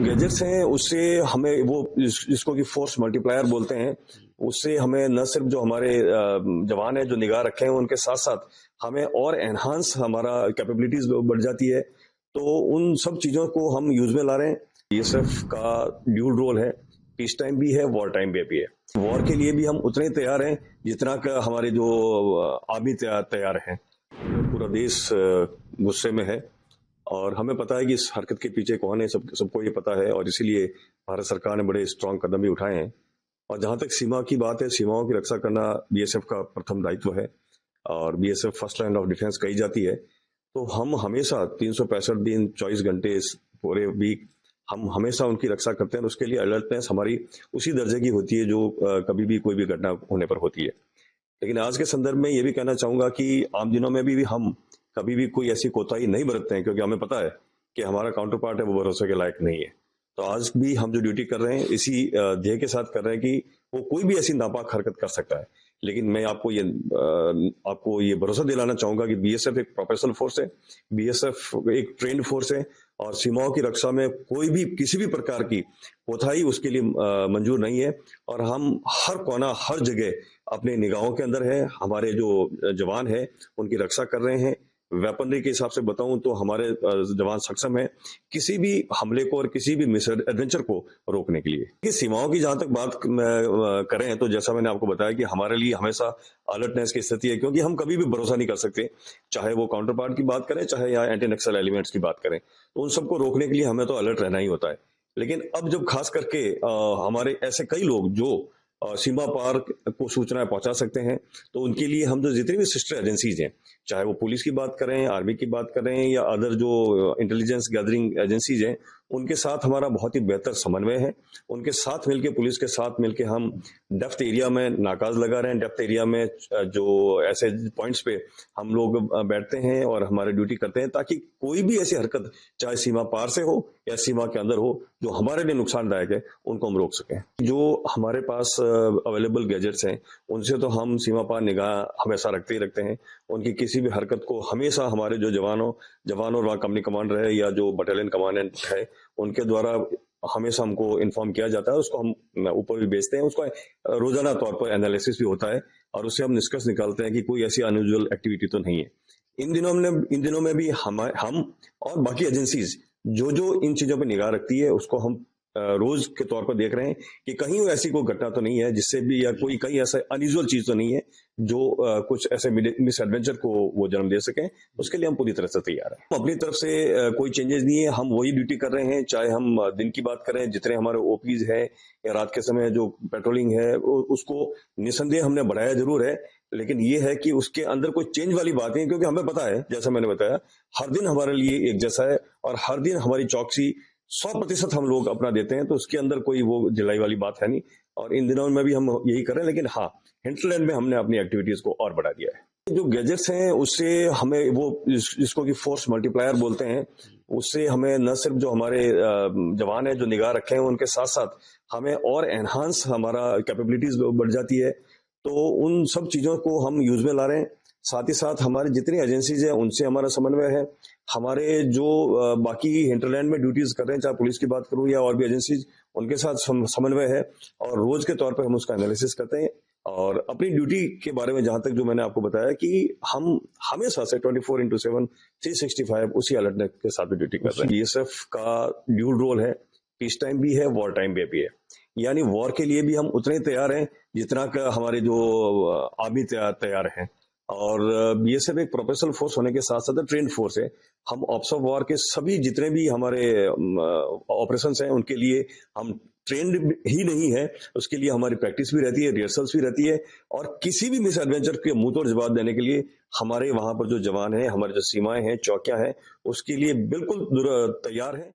Gadgets हैं उससे हमें वो जिसको कि फोर्स मल्टीप्लायर बोलते हैं, उससे हमें न सिर्फ जो हमारे जवान है जो निगाह रखे हैं उनके साथ साथ हमें और एनहांस हमारा कैपेबिलिटीज बढ़ जाती है। तो उन सब चीजों को हम यूज में ला रहे हैं। बीएसएफ का ड्यूल रोल है, पीस टाइम भी है, वॉर टाइम भी है। वॉर के लिए भी हम उतने तैयार हैं जितना का हमारे जो आर्मी तैयार है। पूरा देश गुस्से में है और हमें पता है कि इस हरकत के पीछे कौन है, सबको ये पता है और इसीलिए भारत सरकार ने बड़े स्ट्रांग कदम भी उठाए हैं। और जहां तक सीमा की बात है, सीमाओं की रक्षा करना बीएसएफ का प्रथम दायित्व है और BSF first line of defence कही जाती है। तो हम हमेशा 365 दिन 24 घंटे पूरे वीक हम हमेशा उनकी रक्षा करते हैं। उसके लिए अलर्टनेस हमारी उसी दर्जे की होती है जो कभी भी कोई भी घटना होने पर होती है। लेकिन आज के संदर्भ में ये भी कहना चाहूंगा कि आम दिनों में भी हम कभी भी कोई ऐसी कोताही नहीं बरतते हैं, क्योंकि हमें पता है कि हमारा काउंटर पार्ट है वो भरोसे के लायक नहीं है। तो आज भी हम जो ड्यूटी कर रहे हैं इसी ध्येय के साथ कर रहे हैं कि वो कोई भी ऐसी नापाक हरकत कर सकता है। लेकिन मैं आपको ये भरोसा दिलाना चाहूंगा कि बीएसएफ एक प्रोफेशनल फोर्स है, बीएसएफ एक ट्रेंड फोर्स है और सीमाओं की रक्षा में कोई भी किसी भी प्रकार की कोताही उसके लिए मंजूर नहीं है। और हम हर कोना हर जगह अपने निगाहों के अंदर है, हमारे जो जवान है उनकी रक्षा कर रहे हैं। वेपनरी के हिसाब से बताऊं तो हमारे जवान सक्षम है किसी भी हमले को और किसी भी मिस एडवेंचर को रोकने के लिए। कि सीमाओं की जहां तक बात करें तो जैसा मैंने आपको बताया कि हमारे लिए हमेशा अलर्टनेस की स्थिति है, क्योंकि हम कभी भी भरोसा नहीं कर सकते, चाहे वो काउंटर पार्ट की बात करें चाहे या एंटी नक्सल एलिमेंट्स की बात करें। तो उन सबको रोकने के लिए हमें तो अलर्ट रहना ही होता है। लेकिन अब जब खास करके हमारे ऐसे कई लोग जो सीमा पार को सूचनाएं पहुंचा सकते हैं, तो उनके लिए हम जो जितनी भी सिस्टर एजेंसीज हैं, चाहे वो पुलिस की बात करें, आर्मी की बात करें या अदर जो इंटेलिजेंस गैदरिंग एजेंसीज हैं, उनके साथ हमारा बहुत ही बेहतर समन्वय है। उनके साथ मिलके, पुलिस के साथ मिलके हम डेप्थ एरिया में नाकाज लगा रहे हैं। डेप्थ एरिया में जो ऐसे पॉइंट्स पे हम लोग बैठते हैं और हमारे ड्यूटी करते हैं, ताकि कोई भी ऐसी हरकत चाहे सीमा पार से हो या सीमा के अंदर हो जो हमारे लिए नुकसानदायक है, उनको हम रोक सकें। जो हमारे पास अवेलेबल गैजेट्स हैं उनसे तो हम सीमा पार निगाह हमेशा रखते ही रखते हैं। उनकी किसी भी हरकत को हमेशा हमारे जो जवान और वहाँ कंपनी कमांडर है या जो बटालियन कमांडेंट है उनके द्वारा हमेशा हमको इन्फॉर्म किया जाता है। उसको हम ऊपर भी भेजते हैं, उसका रोजाना तौर पर एनालिसिस भी होता है और उससे हम निष्कर्ष निकालते हैं कि कोई ऐसी अनयूजुअल एक्टिविटी तो नहीं है। इन दिनों में भी हम और बाकी एजेंसीज जो इन चीजों पर निगाह रखती है उसको हम रोज के तौर पर देख रहे हैं कि कहीं ऐसी कोई घटना तो नहीं है जिससे भी, या कोई कहीं ऐसा अनयूजुअल चीज तो नहीं है जो कुछ ऐसे मिस एडवेंचर को वो जन्म दे सके। उसके लिए हम पूरी तरह से तैयार हैं। अपनी तरफ से कोई चेंजेस नहीं है, हम वही ड्यूटी कर रहे हैं। चाहे हम दिन की बात करें, जितने हमारे ओपीज है या रात के समय जो पेट्रोलिंग है उसको निसंदेह हमने बढ़ाया जरूर है। लेकिन ये है कि उसके अंदर कोई चेंज वाली बात नहीं है, क्योंकि हमें पता है, जैसा मैंने बताया, हर दिन हमारे लिए एक जैसा है और हर दिन हमारी चौकसी 100% हम लोग अपना देते हैं। तो उसके अंदर कोई वो ढिलाई वाली बात है नहीं और इन दिनों में भी हम यही कर रहे हैं। लेकिन हाँ, हिंटलैंड में हमने अपनी एक्टिविटीज को और बढ़ा दिया है। जो गैजेट्स हैं उससे हमें वो जिसको कि फोर्स मल्टीप्लायर बोलते हैं, उससे हमें न सिर्फ जो हमारे जवान है जो निगाह रखे हैं उनके साथ साथ हमें और एनहांस हमारा कैपेबिलिटीज बढ़ जाती है। तो उन सब चीजों को हम यूज में ला रहे हैं। साथ ही साथ हमारी जितनी एजेंसीज है उनसे हमारा समन्वय है। हमारे जो बाकी हिंटरलैंड में ड्यूटीज कर रहे हैं, चाहे पुलिस की बात करूं या और भी एजेंसीज, उनके साथ समन्वय है और रोज के तौर पर हम उसका एनालिसिस करते हैं। और अपनी ड्यूटी के बारे में जहां तक जो मैंने आपको बताया कि हम हमेशा से 24/7 365 उसी अलर्टनेस के साथ भी ड्यूटी कर रहे हैं। बीएसएफ का ड्यूल रोल है, पीस टाइम भी है, वॉर टाइम भी है। यानी वॉर के लिए भी हम उतने तैयार हैं जितना का हमारे जो आर्मी तैयार है। और बीएसएफ एक प्रोफेशनल फोर्स होने के साथ साथ ट्रेंड फोर्स है। हम ऑप्स ऑफ वॉर के सभी जितने भी हमारे ऑपरेशंस हैं उनके लिए हम ट्रेंड ही नहीं है, उसके लिए हमारी प्रैक्टिस भी रहती है, रिहर्सल्स भी रहती है। और किसी भी मिस एडवेंचर के मुंह तोड़ जवाब देने के लिए हमारे वहां पर जो जवान हैं, हमारे जो सीमाएं हैं, चौकियां हैं, उसके लिए बिल्कुल तैयार है।